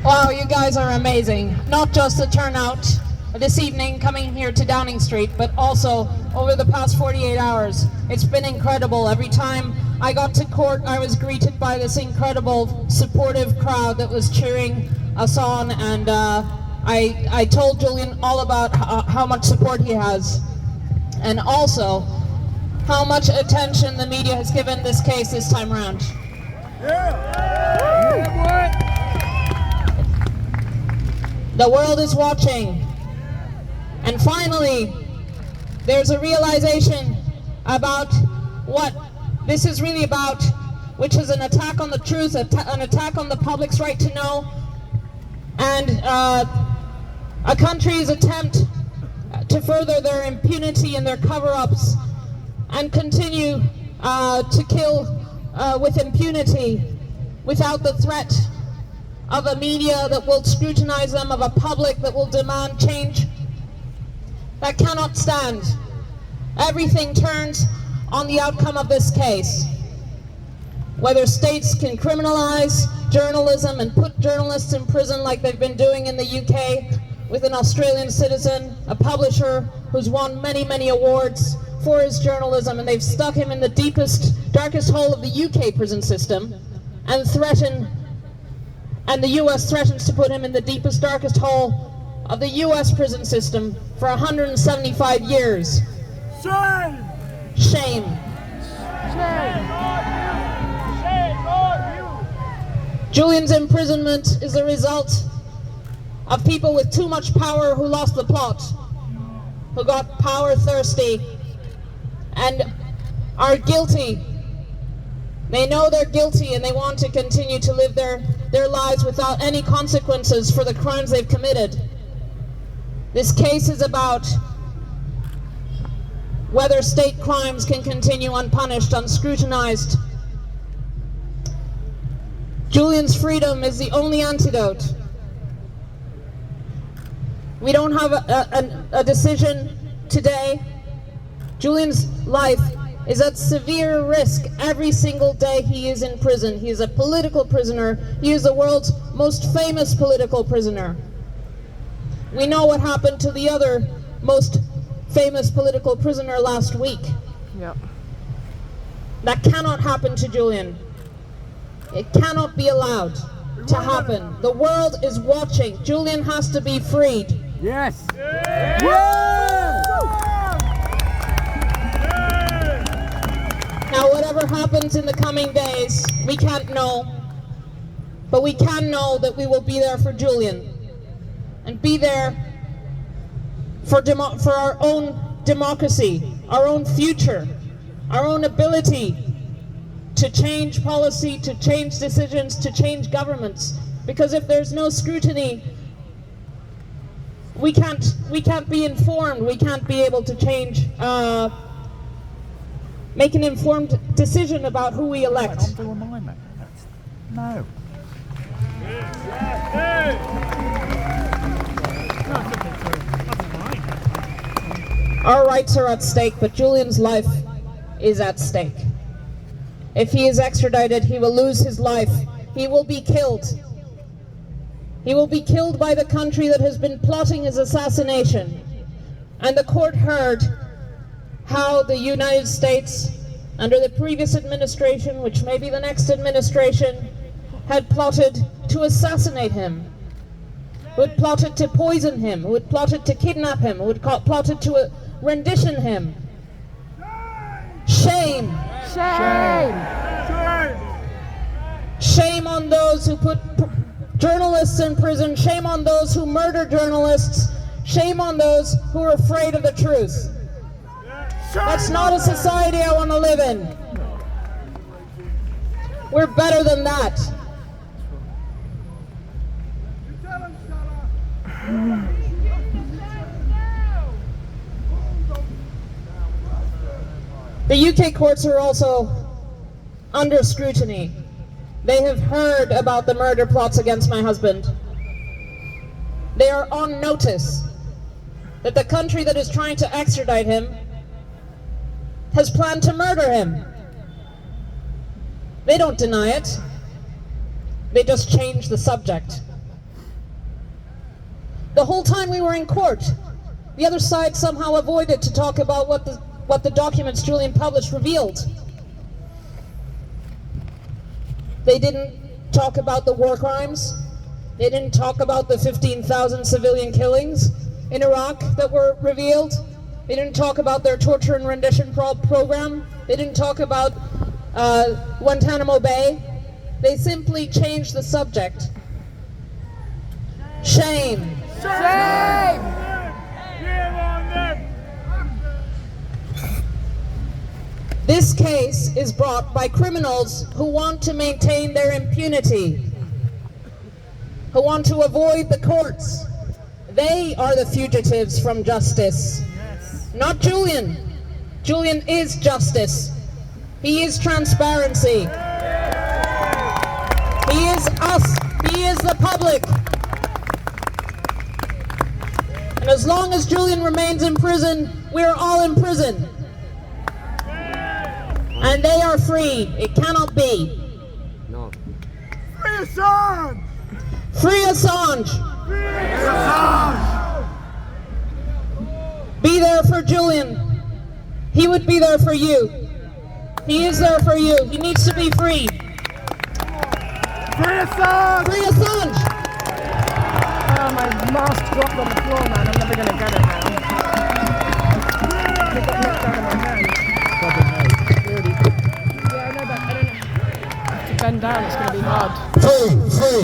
Wow, you guys are amazing. Not just the turnout this evening coming here to Downing Street, but also over the past 48 hours. It's been incredible. Every time I got to court, I was greeted by this incredible, supportive crowd that was cheering us on, and I told Julian all about how much support he has, and also how much attention the media has given this case this time around. The world is watching. And finally, there's a realization about what this is really about, which is an attack on the truth, an attack on the public's right to know, and a country's attempt to further their impunity and their cover-ups and continue to kill with impunity without the threat of a media that will scrutinize them, of a public that will demand change. That cannot stand. Everything turns on the outcome of this case. Whether states can criminalize journalism and put journalists in prison like they've been doing in the UK with an Australian citizen, a publisher who's won many, many awards for his journalism, and they've stuck him in the deepest, darkest hole of the UK prison system, and the US threatens to put him in the deepest, darkest hole of the US prison system for 175 years. Shame! Shame. Shame on you! Julian's imprisonment is a result of people with too much power who lost the plot, who got power thirsty and are guilty. They know they're guilty and they want to continue to live their lives without any consequences for the crimes they've committed. This case is about whether state crimes can continue unpunished, unscrutinized. Julian's freedom is the only antidote. We don't have a decision today. Julian's life is at severe risk every single day he is in prison. He is a political prisoner. He is the world's most famous political prisoner. We know what happened to the other most famous political prisoner last week. Yep. That cannot happen to Julian. It cannot be allowed to happen. The world is watching. Julian has to be freed. Yes! Yeah. Yeah. Now, whatever happens in the coming days, we can't know, but we can know that we will be there for Julian and be there for our own democracy, our own future, our own ability to change policy, to change decisions, to change governments. Because if there's no scrutiny, we can't be informed. We can't be able to change, make an informed decision about who we elect. I'm doing mine, mate. No. Our rights are at stake, but Julian's life is at stake. If he is extradited, he will lose his life. He will be killed. He will be killed by the country that has been plotting his assassination. And the court heard how the United States, under the previous administration, which may be the next administration, had plotted to assassinate him, who had plotted to poison him, who had plotted to kidnap him, who had plotted to rendition him. Shame! Shame! Shame on those who put journalists in prison. Shame on those who murder journalists. Shame on those who are afraid of the truth. That's not a society I want to live in. We're better than that. The UK courts are also under scrutiny. They have heard about the murder plots against my husband. They are on notice that the country that is trying to extradite him has planned to murder him. They don't deny it. They just change the subject. The whole time we were in court, the other side somehow avoided to talk about what the documents Julian published revealed. They didn't talk about the war crimes. They didn't talk about the 15,000 civilian killings in Iraq that were revealed. They didn't talk about their torture and rendition program. They didn't talk about Guantanamo Bay. They simply changed the subject. Shame. Shame! This case is brought by criminals who want to maintain their impunity, who want to avoid the courts. They are the fugitives from justice, not Julian. Julian is justice. He is transparency. He is us. He is the public. And as long as Julian remains in prison, we're all in prison. And they are free. It cannot be. No. Free Assange! Free Assange. Free Assange! Be there for Julian. He would be there for you. He is there for you. He needs to be free. Free Assange! Free Assange. Oh, my mask dropped on the floor, man. I'm never going to get it now. It got knocked out of my hand. Yeah, I know, but I don't know. To bend down, it's going to be hard. Free, free.